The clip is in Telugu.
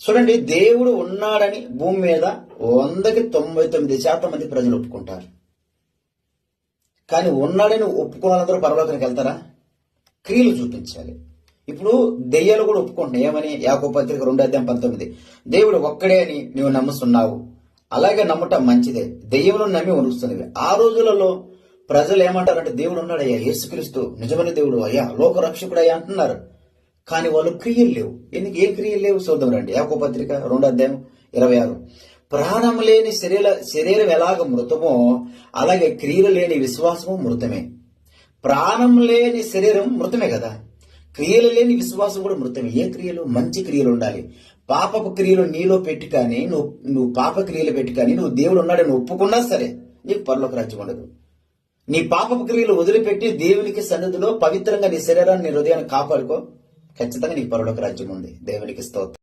చూడండి, దేవుడు ఉన్నాడని భూమి మీద 100కి 99% మంది ప్రజలు ఒప్పుకుంటారు. కానీ ఉన్నాడని ఒప్పుకున్న వాళ్ళందరూ పరలోకానికి వెళ్తారా? క్రియలు చూపించాలి. ఇప్పుడు దెయ్యాలు కూడా ఒప్పుకుంటున్నాయి. ఏమని? యాకోబు పత్రిక 2:19 దేవుడు ఒక్కడే అని నీవు నమ్ముతున్నావు, అలాగే నమ్మటం మంచిదే, దెయ్యములను నమ్మి వణుకుతున్నవి. ఆ రోజులలో ప్రజలు ఏమంటారంటే, దేవుడు ఉన్నాడయ్యా, యేసుక్రీస్తు నిజమైన దేవుడు అయ్యా, లోక రక్షకుడు అయ్యా అంటున్నారు. కానీ వాళ్ళు క్రియలు లేవు. ఎందుకు? ఏ క్రియలు లేవు? చూద్దాం రండి. యాకోబు పత్రిక 2:26. ప్రాణం లేని శరీరం ఎలాగ మృతమో అలాగే క్రియలు లేని విశ్వాసము మృతమే. ప్రాణం లేని శరీరం మృతమే కదా, క్రియలు లేని విశ్వాసం కూడా మృతమే. ఏ క్రియలు? మంచి క్రియలు ఉండాలి. పాపపు క్రియలు నీలో పెట్టి కానీ నువ్వు పాప క్రియలు పెట్టి కానీ నువ్వు దేవుడు ఉన్నాడని ఒప్పుకున్నా సరే నీకు పరలోక రాజ్యం ఉండదు. నీ పాపపు క్రియలు వదిలిపెట్టి దేవునికి సన్నిధిలో పవిత్రంగా నీ శరీరాన్ని, నీ హృదయాన్ని కాపాడుకో, ఖచ్చితంగా నీకు పరలోక రాజ్యం ఉంది. దేవునికి స్తోత్రం.